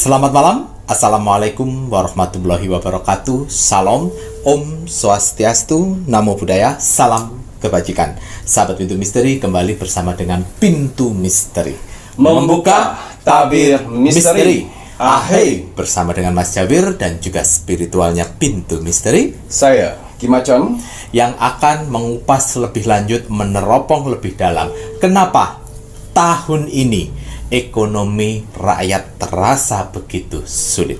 Selamat malam, Assalamualaikum warahmatullahi wabarakatuh. Salam, Om Swastiastu, Namo Buddhaya, salam kebajikan. Sahabat Pintu Misteri, kembali bersama dengan Pintu Misteri Membuka tabir misteri. Ahai, bersama dengan Mas Jawir dan juga spiritualnya Pintu Misteri, Saya Kimacon, yang akan mengupas lebih lanjut, meneropong lebih dalam. Kenapa tahun ini ekonomi rakyat terasa begitu sulit?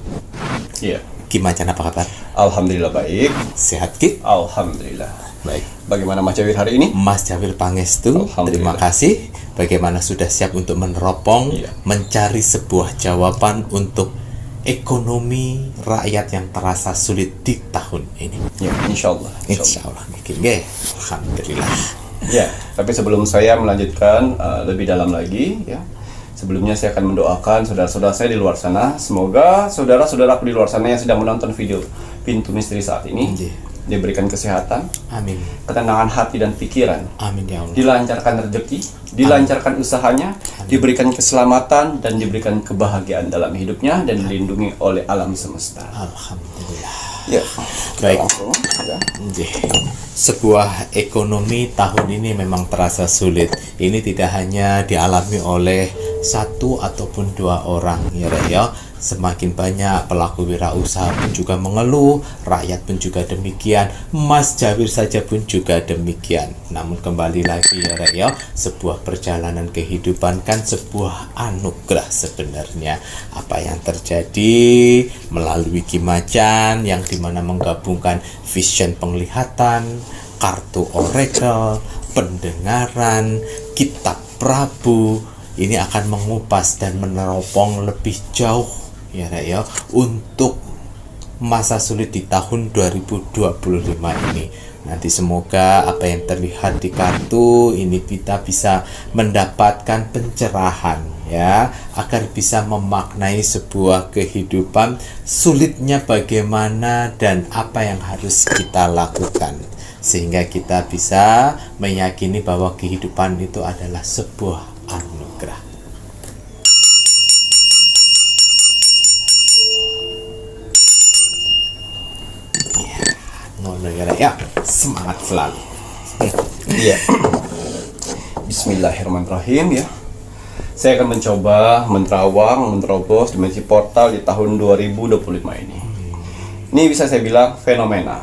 Iya. Gimana, apa kabar? Alhamdulillah baik. Sehat, Ki? Alhamdulillah. Baik. Bagaimana Mas Jawir hari ini? Mas Jawir Pangestu, terima Alhamdulillah. kasih. Bagaimana sudah siap untuk meneropong, Iya. mencari sebuah jawaban untuk ekonomi rakyat yang terasa sulit di tahun ini? Ya, insya Allah. Insya Allah. Nggih. Alhamdulillah. Ya, tapi sebelum saya melanjutkan lebih dalam lagi, ya, sebelumnya saya akan mendoakan saudara-saudara saya di luar sana. Semoga saudara-saudaraku di luar sana yang sedang menonton video Pintu Misteri saat ini Nggih. diberikan kesehatan, Amin. ketenangan hati dan pikiran, Amin ya Allah. dilancarkan rezeki, dilancarkan usahanya, diberikan keselamatan dan diberikan kebahagiaan dalam hidupnya dan dilindungi oleh alam semesta. Alhamdulillah. Ya, Baik. langsung. Ya. Nggih. Sebuah ekonomi tahun ini memang terasa sulit. Ini tidak hanya dialami oleh satu ataupun dua orang, ya Rek, ya. Semakin banyak pelaku wirausaha pun juga mengeluh, rakyat pun juga demikian, Mas Jawir saja pun juga demikian. Namun kembali lagi ya Rek, ya, sebuah perjalanan kehidupan kan sebuah anugerah sebenarnya. Apa yang terjadi melalui Kimacan yang dimana menggabungkan vision penglihatan, kartu oracle, pendengaran, kitab Prabu, ini akan mengupas dan meneropong lebih jauh ya Rek, ya, untuk masa sulit di tahun 2025 ini. Nanti semoga apa yang terlihat di kartu ini kita bisa mendapatkan pencerahan, ya, agar bisa memaknai sebuah kehidupan sulitnya bagaimana dan apa yang harus kita lakukan, sehingga kita bisa meyakini bahwa kehidupan itu adalah sebuah anugerah. Ngono ya Rek, ya, semangat selalu. Iya. Bismillahirrahmanirrahim, ya. Saya akan mencoba menerawang, menerobos dimensi portal di tahun 2025 ini. Ini bisa saya bilang fenomena.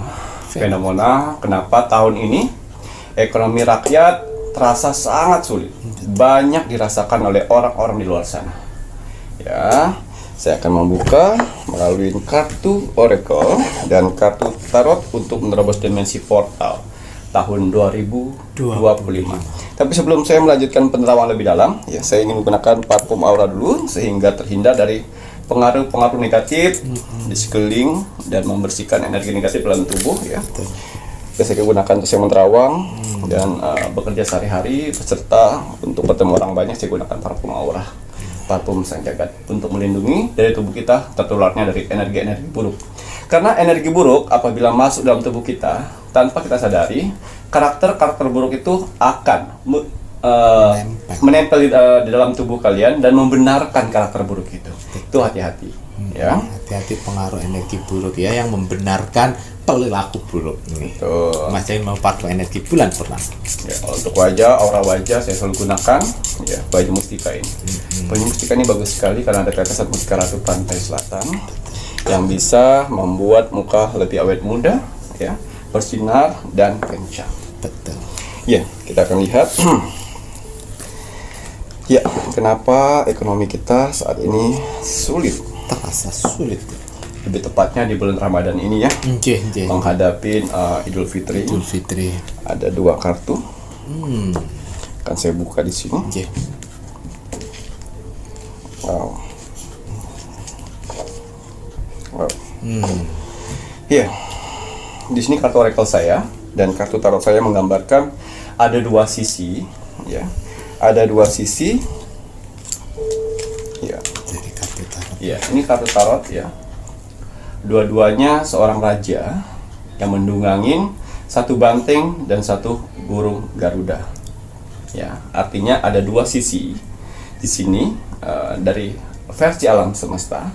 Fenomena kenapa tahun ini ekonomi rakyat terasa sangat sulit. Banyak dirasakan oleh orang-orang di luar sana. Ya, saya akan membuka melalui kartu oracle dan kartu tarot untuk menerobos dimensi portal tahun 2025. Tapi sebelum saya melanjutkan penerawangan lebih dalam, ya, saya ingin menggunakan parfum aura dulu sehingga terhindar dari pengaruh-pengaruh negatif di sekeliling dan membersihkan energi negatif dalam tubuh, ya. Saya gunakan untuk saya menerawang dan bekerja sehari-hari beserta untuk bertemu orang banyak. Saya gunakan parfum aura, parfum sang jagat, untuk melindungi dari tubuh kita tertularnya dari energi-energi buruk. Karena energi buruk apabila masuk dalam tubuh kita tanpa kita sadari, karakter buruk itu akan menempel di dalam tubuh kalian dan membenarkan karakter buruk itu. Itu hati-hati, ya. Hati-hati pengaruh energi buruk, ya, yang membenarkan perilaku buruk ini. Mas Jawir mau parfum energi bulan purnama. Ya, untuk wajah, aura wajah saya selalu gunakan, ya, baju mustika ini. Baju mustika ini bagus sekali karena ada tetesan mustika ratu pantai selatan yang bisa membuat muka lebih awet muda, ya, bersinar dan kencang. Betul. Ya, kita akan lihat. Ya, kenapa ekonomi kita saat ini sulit? Terasa sulit. Lebih tepatnya di bulan Ramadan ini, ya, Nggih. menghadapi Idul Fitri. Idul Fitri. Ada dua kartu. Akan saya buka di sini. Nggih. Wow. Ya, di sini kartu oracle saya dan kartu tarot saya menggambarkan ada dua sisi, ya, ada dua sisi, ya. Jadi kartu tarot. Ya, ini kartu tarot, ya. Dua-duanya seorang raja yang mendungangin satu banteng dan satu burung Garuda. Ya, artinya ada dua sisi di sini dari versi alam semesta.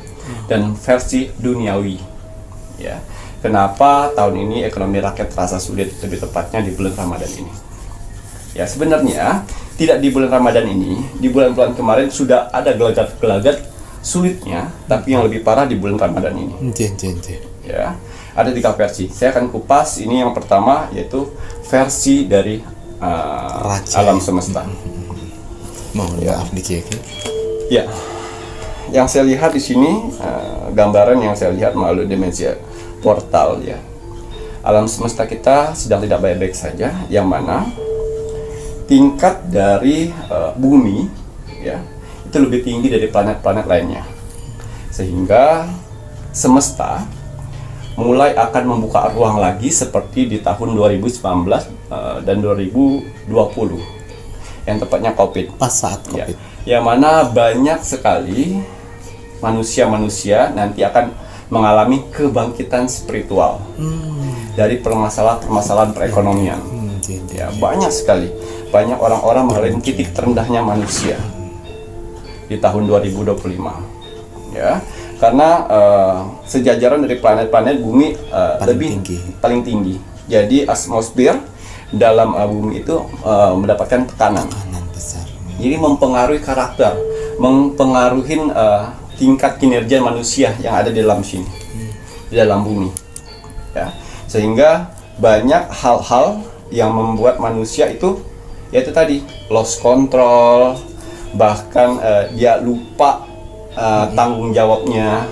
dan versi duniawi. Ya, kenapa tahun ini ekonomi rakyat terasa sulit, lebih tepatnya di bulan Ramadan ini? Ya, sebenarnya tidak di bulan Ramadan ini, di bulan-bulan kemarin sudah ada gelagat-gelagat sulitnya, tapi yang lebih parah di bulan Ramadan ini. Ya, ada 3 versi. Saya akan kupas. Ini yang pertama, yaitu versi dari alam semesta. Mohon maaf nih Kiai. Ya, yang saya lihat di sini gambaran yang saya lihat melalui dimensi portal ya. Alam semesta kita sedang tidak baik-baik saja, yang mana tingkat dari bumi ya itu lebih tinggi dari planet-planet lainnya, sehingga semesta mulai akan membuka ruang lagi seperti di tahun 2019 dan 2020, yang tepatnya COVID. Pas saat COVID. Ya, yang mana banyak sekali manusia-manusia nanti akan mengalami kebangkitan spiritual dari permasalahan-permasalahan perekonomian. Ya, banyak sekali. Banyak orang-orang mengalami titik terendahnya manusia di tahun 2025. Ya, karena sejajaran dari planet-planet bumi paling tinggi. Jadi atmosfer dalam bumi itu mendapatkan tekanan besar. Jadi mempengaruhi karakter, mempengaruhi tingkat kinerja manusia yang ada di dalam sini, di dalam bumi. Ya, sehingga banyak hal-hal yang membuat manusia itu, yaitu tadi lost control, bahkan dia lupa tanggung jawabnya,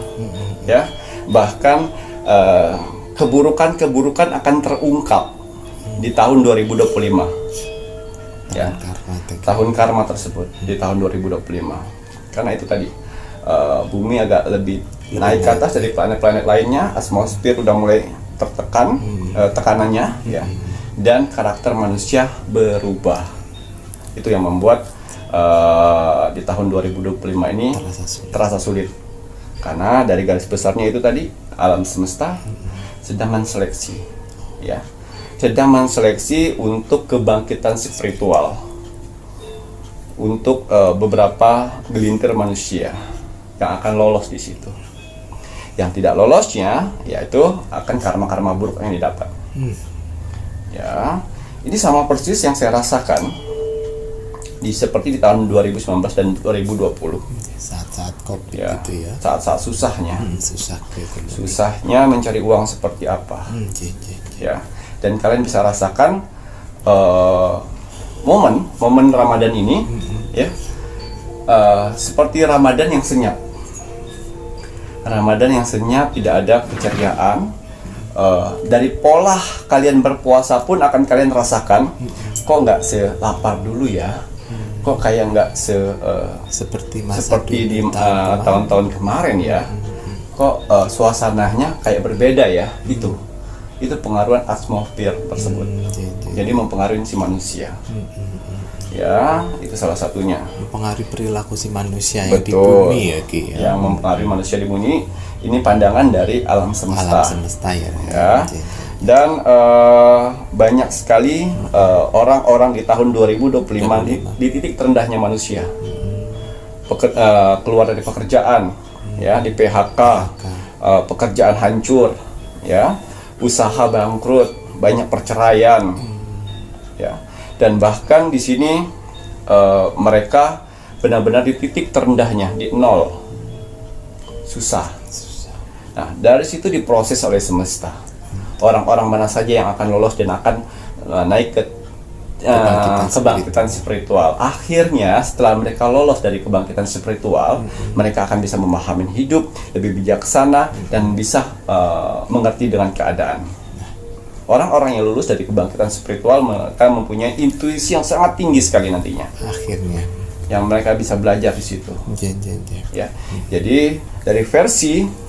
ya, bahkan keburukan-keburukan akan terungkap di tahun 2025, ya, tahun karma tersebut di tahun 2025. Karena itu tadi bumi agak lebih naik ke atas dari planet-planet lainnya, atmosfer udah mulai tertekan tekanannya, ya, dan karakter manusia berubah. Itu yang membuat di tahun 2025 ini terasa sulit. Karena dari garis besarnya itu tadi, alam semesta sedang menseleksi, ya, sedang menseleksi untuk kebangkitan spiritual untuk beberapa gelintir manusia yang akan lolos di situ. Yang tidak lolosnya, yaitu akan karma-karma buruk yang didapat. Ya, ini sama persis yang saya rasakan seperti di tahun 2019 dan 2020. Saat-saat COVID Ya, gitu ya. saat-saat susahnya. Susahnya Mencari uang seperti apa. Ya, dan kalian bisa rasakan momen Ramadan ini, ya, seperti Ramadan yang senyap. Ramadan yang senyap, tidak ada keceriaan. Dari pola kalian berpuasa pun akan kalian rasakan, kok nggak selapar dulu ya, kok kayak nggak seperti di tahun-tahun kemarin ya, kok suasananya kayak berbeda ya. Itu pengaruhan atmosfer tersebut. Jadi mempengaruhi si manusia. Ya, itu salah satunya. Mempengaruhi perilaku si manusia yang di Betul. bumi ya, Ki. Yang mempengaruhi manusia di bumi. Ini pandangan dari alam semesta. Alam semesta ya. Dan banyak sekali orang-orang di tahun 2025 di titik terendahnya manusia. Keluar dari pekerjaan, ya, di PHK, pekerjaan hancur, ya, usaha bangkrut, banyak perceraian, ya. Dan bahkan di sini mereka benar-benar di titik terendahnya, di nol, susah. Nah, dari situ diproses oleh semesta. Orang-orang mana saja yang akan lolos dan akan naik ke kebangkitan spiritual. Akhirnya setelah mereka lolos dari kebangkitan spiritual, mereka akan bisa memahami hidup lebih bijaksana dan bisa mengerti dengan keadaan. Orang-orang yang lulus dari kebangkitan spiritual mereka mempunyai intuisi yang sangat tinggi sekali nantinya. Akhirnya yang mereka bisa belajar di situ. Ya. Jadi dari versi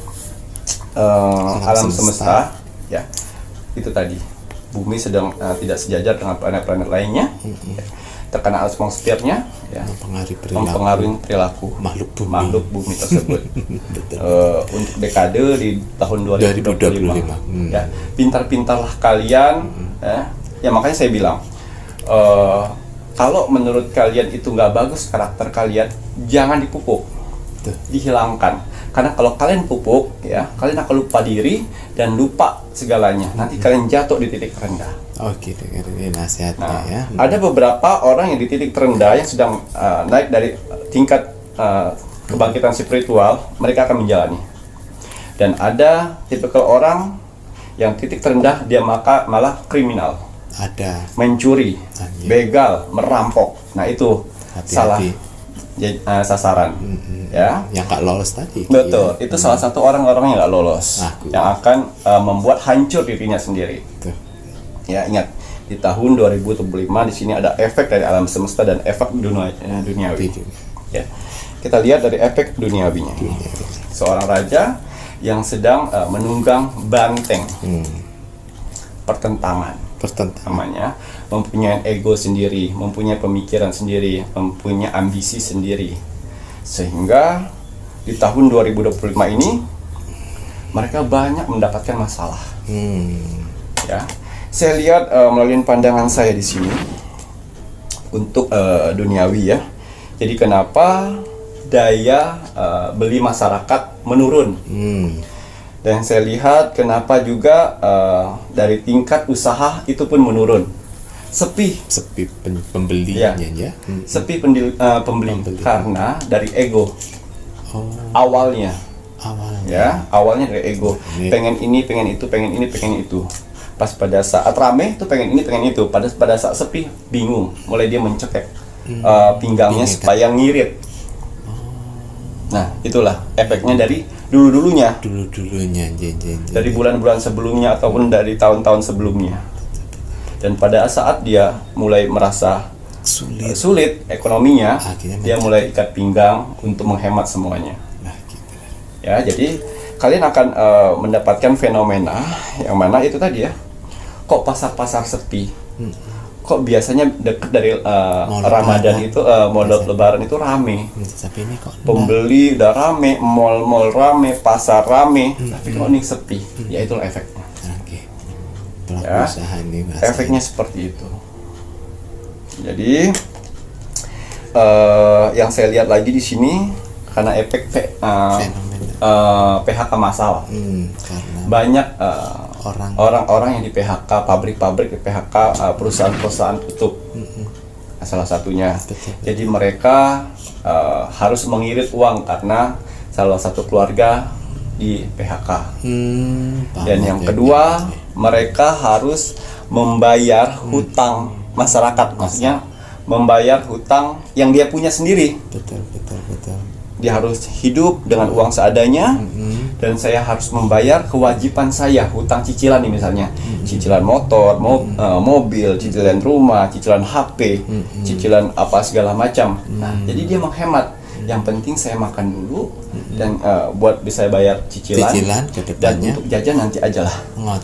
alam semesta, ya, itu tadi bumi sedang tidak sejajar dengan planet-planet lainnya, terkena atmosfernya, ya, mempengaruhi perilaku makhluk bumi tersebut. Untuk dekade di tahun 2025. Ya, pintar-pintarlah kalian, ya, makanya saya bilang, kalau menurut kalian itu nggak bagus karakter kalian, jangan dipupuk, dihilangkan. Karena kalau kalian pupuk, ya, kalian akan lupa diri dan lupa segalanya. Nanti kalian jatuh di titik terendah. Oh gitu, ini nasihatnya Nah, ya. ada beberapa orang yang di titik terendah yang sedang naik dari tingkat kebangkitan spiritual, mereka akan menjalani. Dan ada tipikal orang yang titik terendah, dia malah kriminal, Ada. mencuri, Anjir. begal, merampok. Nah itu salah sasaran, ya. Yang nggak lolos tadi. Betul, Iya. itu salah satu orang-orang yang nggak lolos, Aku. yang akan membuat hancur dirinya sendiri. Tuh. Ya, ingat, di tahun 2025 di sini ada efek dari alam semesta dan efek duniawi. Ya. Kita lihat dari efek duniawinya. Seorang raja yang sedang menunggang banteng. Pertentangan namanya, mempunyai ego sendiri, mempunyai pemikiran sendiri, mempunyai ambisi sendiri. Sehingga di tahun 2025 ini mereka banyak mendapatkan masalah. Ya. Saya lihat melalui pandangan saya di sini untuk duniawi, ya. Jadi kenapa daya beli masyarakat menurun? Dan saya lihat kenapa juga dari tingkat usaha itu pun menurun. Sepi Pembelinya ya. Sepi pembeli karena dari ego. Awalnya dari ego. Pengen ini, pengen itu, pengen ini, pengen itu. Pas pada saat rame tuh pengen ini, pengen itu. Pada saat sepi bingung, mulai dia mencekek pinggangnya supaya ngirit. Nah, itulah efeknya dari dulunya. Dari bulan-bulan sebelumnya ataupun dari tahun-tahun sebelumnya. Dan pada saat dia mulai merasa sulit ekonominya, dia mulai ikat pinggang untuk menghemat semuanya. Ya, jadi kalian akan mendapatkan fenomena yang mana itu tadi, ya. Kok pasar-pasar sepi? Kok biasanya dekat dari Ramadan itu modal Lebaran itu rame. Tapi ini kok Pembeli udah rame, mall-mall rame, pasar rame, tapi kok ini sepi. Ya itulah efeknya. Pelaku usaha ini Efeknya seperti itu. Jadi yang saya lihat lagi di sini karena efek PHK massal. Karena Banyak orang-orang yang di PHK, pabrik-pabrik di PHK, perusahaan-perusahaan tutup. Salah satunya. Jadi mereka harus mengirit uang karena salah satu keluarga di PHK. Dan yang kedua, mereka harus membayar hutang masyarakat, maksudnya membayar hutang yang dia punya sendiri. Betul. Dia harus hidup dengan uang seadanya, dan saya harus membayar kewajiban saya, hutang cicilan nih misalnya, cicilan motor, mobil, cicilan rumah, cicilan HP, cicilan apa segala macam. Nah, jadi dia menghemat. Yang penting saya makan dulu dan buat bisa bayar cicilan ke dan depannya. untuk jajan nanti ajalah.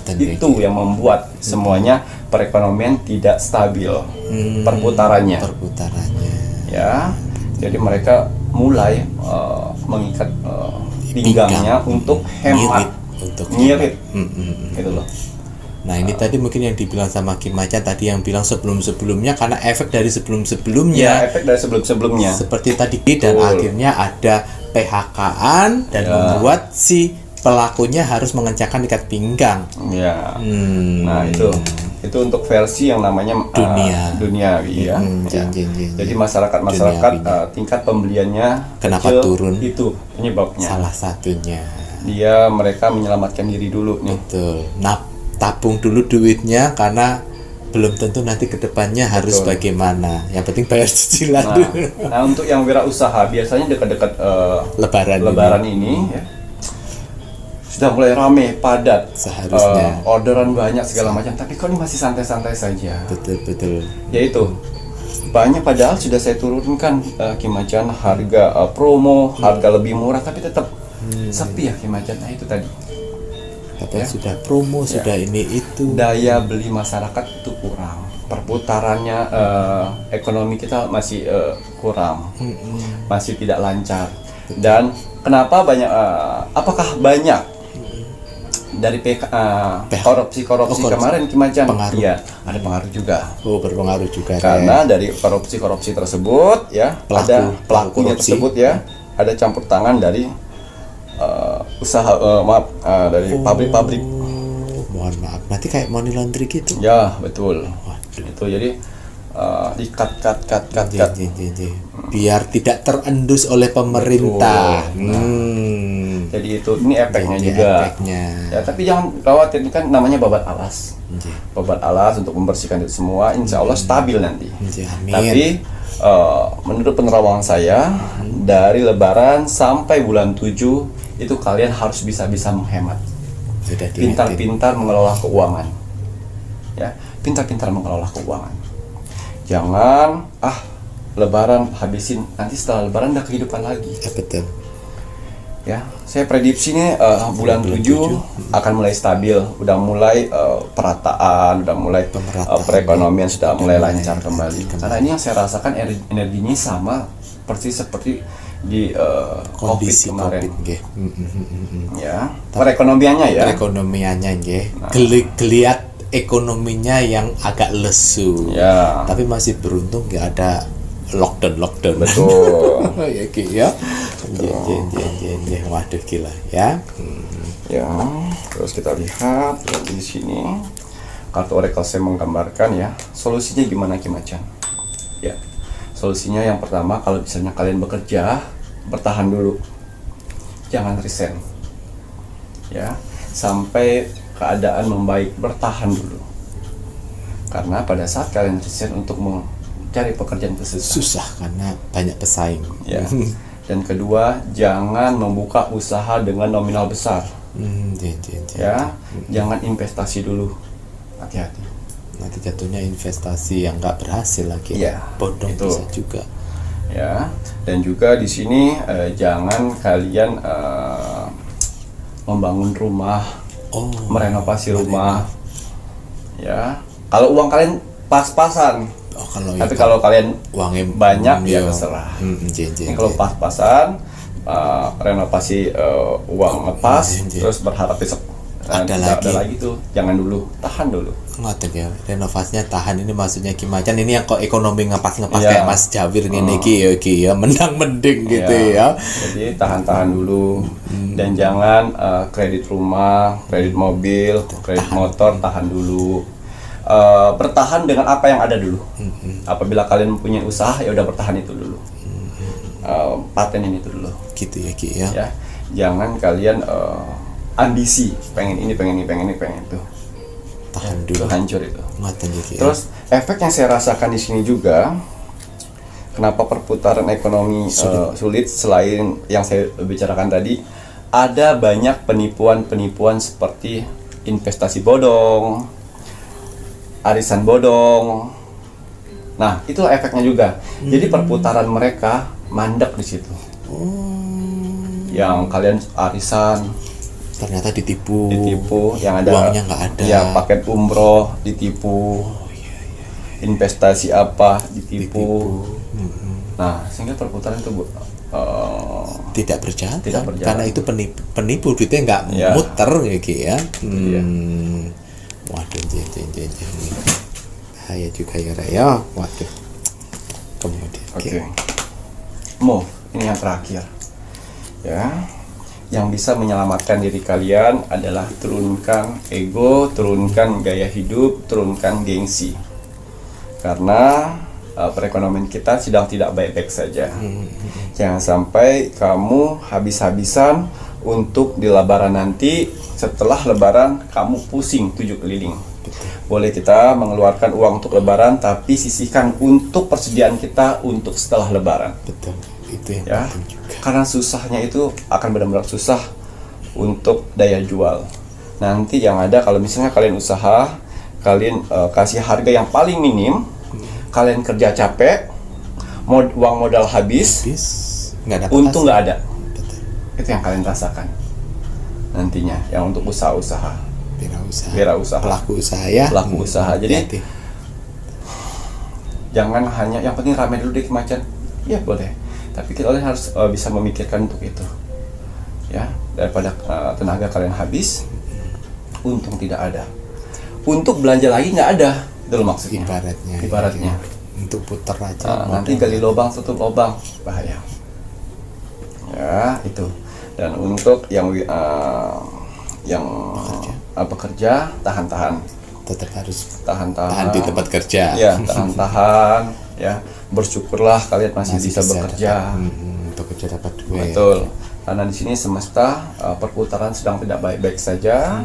Itu Gitu. yang membuat semuanya perekonomian tidak stabil perputarannya. Ya, jadi mereka mulai mengikat pinggangnya untuk hemat, ngirit, gitu loh. Nah ini tadi mungkin yang dibilang sama Kim Macan tadi, yang bilang sebelum-sebelumnya karena efek dari sebelum-sebelumnya. Ya, efek dari sebelum-sebelumnya. Seperti tadi, dan akhirnya ada PHK-an dan membuat si pelakunya harus mengencangkan ikat pinggang. Ya. Nah itu untuk versi yang namanya duniawi, ya. Jadi masyarakat tingkat pembeliannya kenapa kecil, turun? Itu penyebabnya. Salah satunya. Mereka menyelamatkan diri dulu nih. Betul. Nah, tabung dulu duitnya karena belum tentu nanti kedepannya harus bagaimana. Yang penting bayar cicilan dulu. Nah, untuk yang wirausaha biasanya dekat-dekat Lebaran ini ya, sudah mulai ramai, padat, seharusnya orderan banyak segala macam, tapi kok ini masih santai-santai saja. Betul. Ya itu banyak, padahal sudah saya turunkan Kimacan harga promo, harga lebih murah, tapi tetap sepi ya Kimacan. Nah itu tadi. Katanya sudah promo, sudah ini itu. Daya beli masyarakat itu kurang, perputarannya ekonomi kita masih kurang, masih tidak lancar. Dan kenapa banyak? Apakah banyak dari korupsi kemarin Kimacan? Iya, ada pengaruh juga. Berpengaruh juga. Karena dari korupsi tersebut ya, ada pelakunya tersebut ya, ada campur tangan dari usaha dari pabrik-pabrik. Mohon maaf, nanti kayak money laundry gitu. Ya betul. Waduh. Itu jadi cut. Biar tidak terendus oleh pemerintah. Jadi itu ini efeknya Jadi juga. efeknya. Ya tapi jangan khawatir, ini kan namanya babat alas. Nggih. Babat alas untuk membersihkan itu semua, insya Allah stabil nanti. Amin. Tapi menurut penerawangan saya, dari Lebaran sampai bulan 7 itu kalian harus bisa menghemat. Sudah diingetin. Pintar-pintar mengelola keuangan. Ya, pintar-pintar mengelola keuangan. Jangan Lebaran habisin, nanti setelah Lebaran udah kehidupan lagi. Ya, betul. Ya, saya prediksi nih bulan 7 akan mulai stabil, udah mulai perataan, udah mulai Pemerataan, perekonomian sudah mulai mulai lancar kembali. Karena ini yang saya rasakan energinya sama persis seperti di Kondisi COVID kemarin. COVID nggih. Ya, perekonomiannya ya. Perekonomiannya nggih. Geliat ekonominya yang agak lesu. Ya. Tapi masih beruntung nggak ada lockdown. Betul. Ya Ki ya. Waduh gila ya. Ya, terus kita lihat lagi di sini kartu oracle saya menggambarkan ya solusinya gimana Ki Macan. Ya, solusinya yang pertama, kalau misalnya kalian bekerja, bertahan dulu, jangan resign. Ya, sampai keadaan membaik, bertahan dulu. Karena pada saat kalian resign untuk mencari pekerjaan itu Susah karena banyak pesaing. Ya. Dan kedua, jangan membuka usaha dengan nominal besar. Ya, jangan investasi dulu. Hati-hati. Nanti jatuhnya investasi yang nggak berhasil lagi. Iya, Bodong itu. bisa juga. Ya, dan juga di sini jangan kalian membangun rumah, merenovasi rumah. Ya, kalau uang kalian pas-pasan. Tapi kalau kalian uangnya banyak ya terserah. Ini kalau pas-pasan, renovasi uang ngepas, terus berharap besok ada lagi tuh, jangan dulu, tahan dulu. Ngoten ya, renovasinya tahan, ini maksudnya Ki Macan ini yang kok ekonomi ngepas-ngepas Iya. kayak Mas Jawir ngene iki ya menang mending gitu ya. Jadi tahan dulu dan jangan kredit rumah, kredit mobil, kredit motor, tahan dulu. Bertahan dengan apa yang ada dulu. Apabila kalian mempunyai usaha, ya udah bertahan itu dulu. Patenin itu dulu. Gitu ya Ki ya. Ya, jangan kalian ambisi, pengen ini, pengen itu. Tahan Itu dulu. hancur itu. Ngoten ya Ki. Terus efek yang saya rasakan di sini juga, kenapa perputaran ekonomi sulit selain yang saya bicarakan tadi, ada banyak penipuan seperti investasi bodong, arisan bodong. Nah, itu efeknya juga. Jadi perputaran mereka mandek di situ. Yang kalian arisan Ternyata ditipu, yang ada uangnya nggak ada. Ya, paket umroh ditipu. Investasi apa ditipu. Nah, sehingga perputaran itu tidak berjalan. Tidak berjalan. Karena itu penipu duitnya nggak Ya. muter ya Ki ya. Iya. Waduh, bahaya juga ya Raya. Waduh. Kemudian Oke. Move, ini yang terakhir. Ya. Yang bisa menyelamatkan diri kalian adalah turunkan ego, turunkan gaya hidup, turunkan gengsi. Karena perekonomian kita sedang tidak baik-baik saja. Jangan sampai kamu habis-habisan untuk di Lebaran nanti. Setelah Lebaran kamu pusing 7 keliling. Boleh kita mengeluarkan uang untuk Lebaran, tapi sisihkan untuk persediaan kita untuk setelah Lebaran. betul. Itu yang Ya, penting juga. karena susahnya itu akan benar-benar susah untuk daya jual. Nanti yang ada kalau misalnya kalian usaha, kalian kasih harga yang paling minim, kalian kerja capek, uang modal habis, Nggak dapat untung hasil. nggak ada. Betul. Itu yang kalian rasakan nantinya, yang untuk usaha-usaha, Wirausaha. Pelaku usaha ya. pelaku usaha. Jadi Hati-hati. jangan hanya yang penting rame dulu deh Macan. Ya boleh, tapi kalian harus bisa memikirkan untuk itu. Ya, daripada tenaga kalian habis, untung tidak ada. Untuk belanja lagi nggak ada, itu loh maksudnya. Ibaratnya. Untuk putar aja. Nanti gali lubang tutup lubang, bahaya. Ya, itu. Dan untuk yang bekerja tahan-tahan, tetap harus tahan-tahan tahan di tempat kerja. ya, tahan-tahan ya, bersyukurlah kalian masih bisa bekerja. Bekerja dapat duit. Betul, karena di sini semesta perputaran sedang tidak baik-baik saja,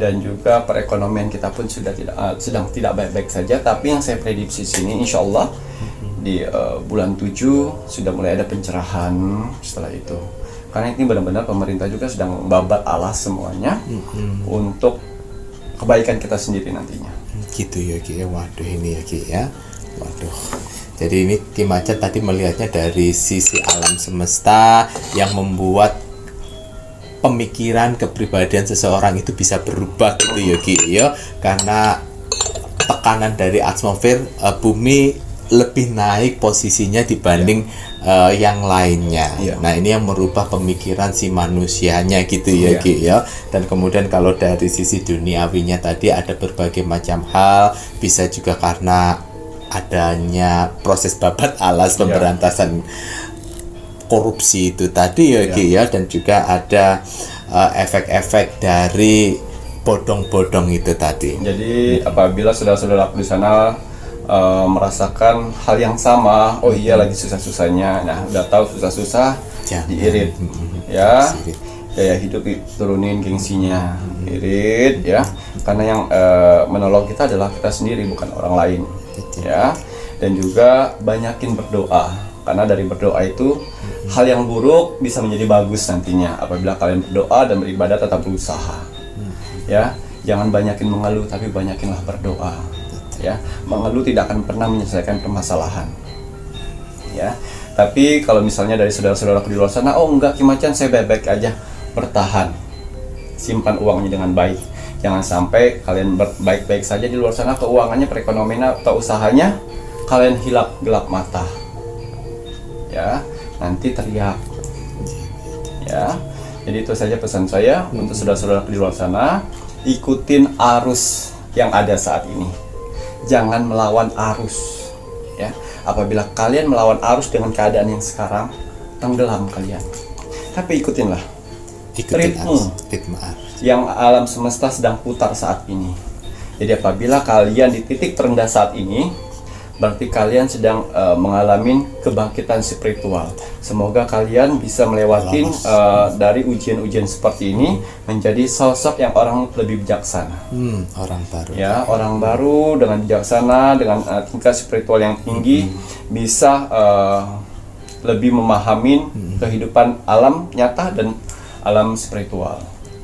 dan juga perekonomian kita pun sedang tidak baik-baik saja. Tapi yang saya prediksi sini, insya Allah di bulan 7 sudah mulai ada pencerahan setelah itu. Karena ini benar-benar pemerintah juga sedang membabat alas semuanya untuk kebaikan kita sendiri nantinya. Gitu ya Ki. Waduh ini ya Ki ya. Waduh. Jadi ini Ki Macan tadi melihatnya dari sisi alam semesta yang membuat pemikiran kepribadian seseorang itu bisa berubah gitu ya Ki ya. Karena tekanan dari atmosfer bumi lebih naik posisinya dibanding yang lainnya. Nah ini yang merubah pemikiran si manusianya gitu ya Ki ya. Dan kemudian kalau dari sisi duniawinya tadi ada berbagai macam hal, bisa juga karena adanya proses babat alas pemberantasan korupsi itu tadi ya Ki ya. Dan juga ada efek-efek dari bodong-bodong itu tadi. Jadi apabila saudara-saudara di sana merasakan hal yang sama, oh iya lagi susah-susahnya, nah udah tahu susah-susah, diirit ya, gaya hidup turunin gengsinya, irit ya, karena yang menolong kita adalah kita sendiri, bukan orang lain ya. Dan juga banyakin berdoa, karena dari berdoa itu hal yang buruk bisa menjadi bagus nantinya apabila kalian berdoa dan beribadah tetap berusaha ya. Jangan banyakin mengeluh, tapi banyakinlah berdoa ya. Mengeluh tidak akan pernah menyelesaikan permasalahan ya. Tapi kalau misalnya dari saudara-saudaraku di luar sana, oh enggak Ki Macan, saya baik-baik aja, bertahan, simpan uangnya dengan baik. Jangan sampai kalian baik-baik saja di luar sana, keuangannya, perekonomian atau usahanya kalian gelap mata ya, nanti teriak ya. Jadi itu saja pesan saya untuk saudara-saudaraku di luar sana, ikutin arus yang ada saat ini. Jangan melawan arus ya. Apabila kalian melawan arus dengan keadaan yang sekarang, tenggelam kalian. Tapi ikutin ritme yang alam semesta sedang putar saat ini. Jadi apabila kalian di titik terendah saat ini, berarti kalian sedang mengalami kebangkitan spiritual. Semoga kalian bisa melewati dari ujian-ujian seperti ini menjadi sosok yang orang lebih bijaksana. Orang baru ya, orang baru dengan bijaksana, dengan tingkat spiritual yang tinggi, bisa lebih memahami kehidupan alam nyata dan alam spiritual.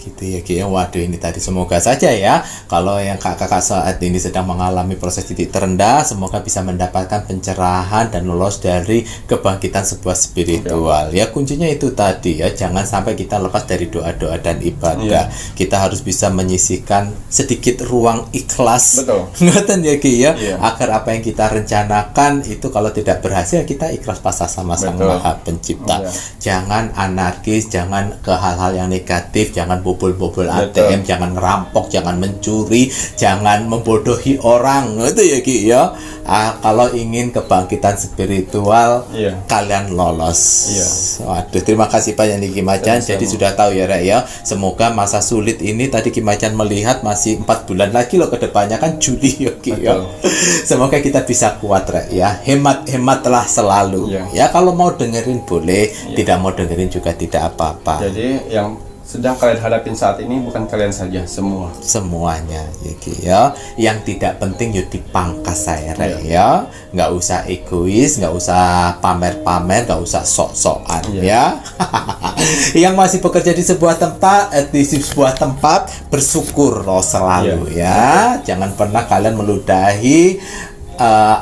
Gitu ya Ki. Waduh ini tadi semoga saja ya, kalau yang kakak saat ini sedang mengalami proses titik terendah, semoga bisa mendapatkan pencerahan dan lolos dari kebangkitan sebuah spiritual ya. Kuncinya itu tadi ya, jangan sampai kita lepas dari doa-doa dan ibadah. Kita harus bisa menyisihkan sedikit ruang ikhlas. Betul. Ngoten ya Ki ya. Agar apa yang kita rencanakan itu kalau tidak berhasil, kita ikhlas pasrah sama Sang Maha Pencipta. Jangan anarkis, jangan ke hal-hal yang negatif, jangan bobol ATM, jangan ngerampok, jangan mencuri, jangan membodohi orang. Itu ya Ki ya. Kalau ingin kebangkitan spiritual, kalian lolos. Waduh, terima kasih banyak nih Ki Macan. Jadi sudah tahu ya Rek ya. Semoga masa sulit ini, tadi Ki Macan melihat masih 4 bulan lagi loh ke depannya, kan Juli ya Ki ya. Semoga kita bisa kuat Rek ya. Hemat-hematlah selalu. Ya kalau mau dengerin boleh, tidak mau dengerin juga tidak apa-apa. Jadi yang sedang kalian hadapin saat ini bukan kalian saja, semuanya ya. Yang tidak penting yuk dipangkas saya ya. Nggak usah egois, nggak usah pamer-pamer, nggak usah sok-sokan ya. Yang masih bekerja di sebuah tempat bersyukur loh selalu ya. Jangan pernah kalian meludahi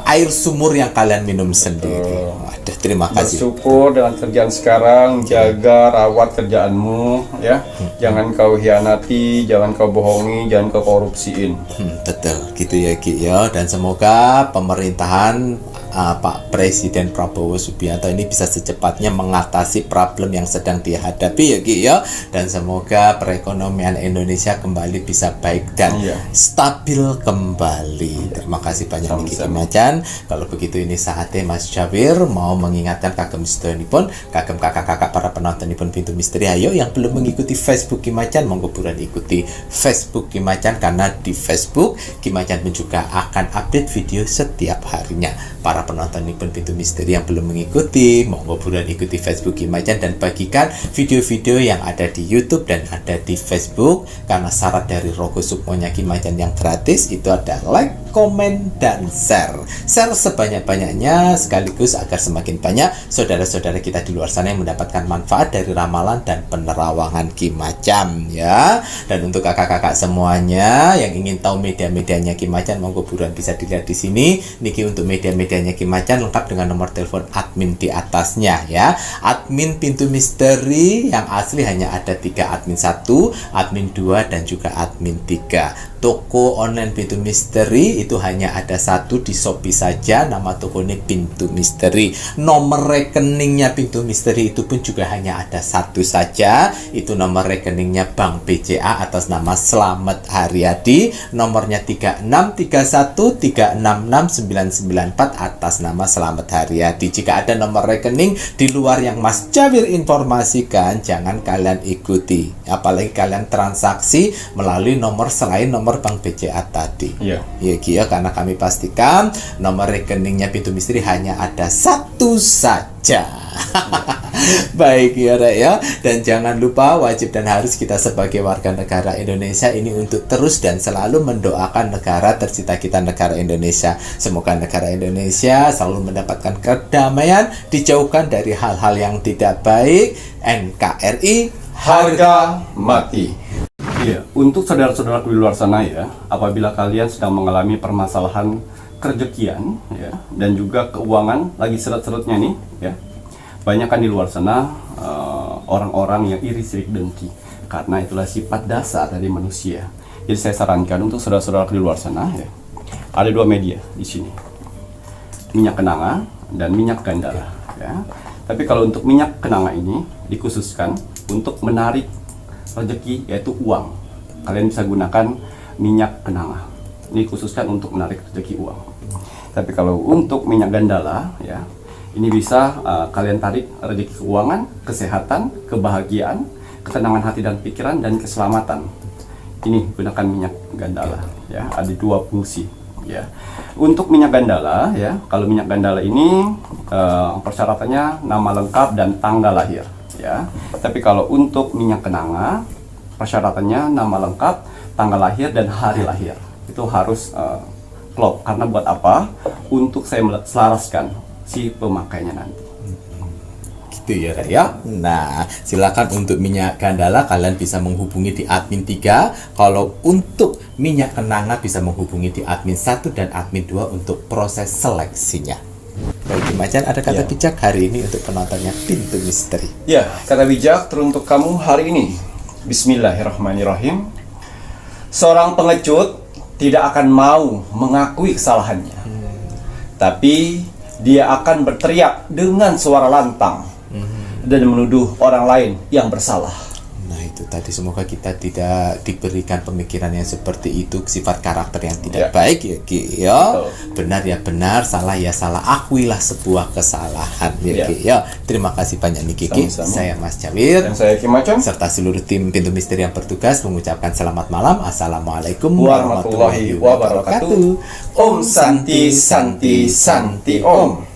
air sumur yang kalian minum sendiri. Waduh, terima kasih. Bersyukur dengan kerjaan sekarang, jaga rawat kerjaanmu ya. Jangan kau hianati, jangan kau bohongi, jangan kau korupsiin. Betul, gitu ya Ki ya. Dan semoga pemerintahan Pak Presiden Prabowo Subianto ini bisa secepatnya mengatasi problem yang sedang dihadapi ya Ki ya, dan semoga perekonomian Indonesia kembali bisa baik dan stabil kembali. Terima kasih banyak Niki Macan. Kalau begitu ini saatnya Mas Jawir mau mengingatkan kagem sedonipun, kagem kakak-kakak para penontonipun Pintu Misteri, ayo yang belum mengikuti Facebook Ki Macan monggo buruan ikuti Facebook Ki Macan, karena di Facebook Ki Macan pun juga akan update video setiap harinya. Para penonton pun Pintu Misteri yang belum mengikuti monggo buruan ikuti Facebook Ki Macan dan bagikan video-video yang ada di YouTube dan ada di Facebook, karena syarat dari Rogo Sukmonya Ki Macan yang gratis itu ada like, komen, dan share sebanyak-banyaknya sekaligus agar semakin banyak saudara-saudara kita di luar sana yang mendapatkan manfaat dari ramalan dan penerawangan Ki Macan ya. Dan untuk kakak-kakak semuanya yang ingin tahu media-medianya Ki Macan monggo buruan bisa dilihat di sini. Niki untuk media-medianya Ki Macan lengkap dengan nomor telepon admin di atasnya ya. Admin Pintu Misteri yang asli hanya ada 3 admin, 1 admin 2 dan juga admin 3. Toko online Pintu Misteri itu hanya ada 1 di Shopee saja, nama tokonya Pintu Misteri. Nomor rekeningnya Pintu Misteri itu pun juga hanya ada 1 saja, itu nomor rekeningnya Bank BCA atas nama Slamet Haryadi, nomornya 3631366994 atas nama Slamet Haryadi. Jika ada nomor rekening di luar yang Mas Jawir informasikan, jangan kalian ikuti, apalagi kalian transaksi melalui nomor selain nomor Bank BCA tadi. Ya Ki ya, karena kami pastikan nomor rekeningnya Pintu Misteri hanya ada 1 saja. Baik ya Rek ya, dan jangan lupa wajib dan harus kita sebagai warga negara Indonesia ini untuk terus dan selalu mendoakan negara tercinta kita, negara Indonesia. Semoga negara Indonesia selalu mendapatkan kedamaian, dijauhkan dari hal-hal yang tidak baik. NKRI harga mati. Iya, untuk saudara-saudara di luar sana ya, apabila kalian sedang mengalami permasalahan kerejekian ya, dan juga keuangan lagi seret-seretnya nih ya, banyak kan di luar sana orang-orang yang iri, sirik, dengki, karena itulah sifat dasar dari manusia. Jadi saya sarankan untuk saudara-saudara di luar sana ya, ada 2 media di sini, minyak kenanga dan minyak gandala ya. Tapi kalau untuk minyak kenanga ini dikhususkan untuk menarik rezeki, yaitu uang. Kalian bisa gunakan minyak kenanga. Ini khususkan untuk menarik rezeki uang. Tapi kalau untuk minyak gandala ya, ini bisa kalian tarik rezeki keuangan, kesehatan, kebahagiaan, ketenangan hati dan pikiran, dan keselamatan. Ini gunakan minyak gandala ya, ada 2 fungsi ya. Untuk minyak gandala ya, kalau minyak gandala ini persyaratannya nama lengkap dan tanggal lahir ya. Tapi kalau untuk minyak kenanga, persyaratannya nama lengkap, tanggal lahir, dan hari lahir. Itu harus klop. Karena buat apa? Untuk saya selaraskan si pemakainya nanti. Gitu ya Rek ya. Nah, silakan untuk minyak gandala kalian bisa menghubungi di admin 3. Kalau untuk minyak kenanga bisa menghubungi di admin 1 dan admin 2 untuk proses seleksinya. Baik Ki Macan, ada kata bijak hari ini untuk penontonnya Pintu Misteri. Ya, kata bijak teruntuk kamu hari ini. Bismillahirrahmanirrahim. Seorang pengecut tidak akan mau mengakui kesalahannya, tapi dia akan berteriak dengan suara lantang dan menuduh orang lain yang bersalah. Nah itu tadi, semoga kita tidak diberikan pemikiran yang seperti itu, sifat karakter yang tidak baik ya Ki ya. Benar ya benar, salah ya salah, akuilah sebuah kesalahan ya Ki ya. Terima kasih banyak nih Ki. Saya Mas Jawir dan saya Ki Macan serta seluruh tim Pintu Misteri yang bertugas mengucapkan selamat malam. Assalamualaikum warahmatullahi wabarakatuh. Om Santi Santi Santi Om.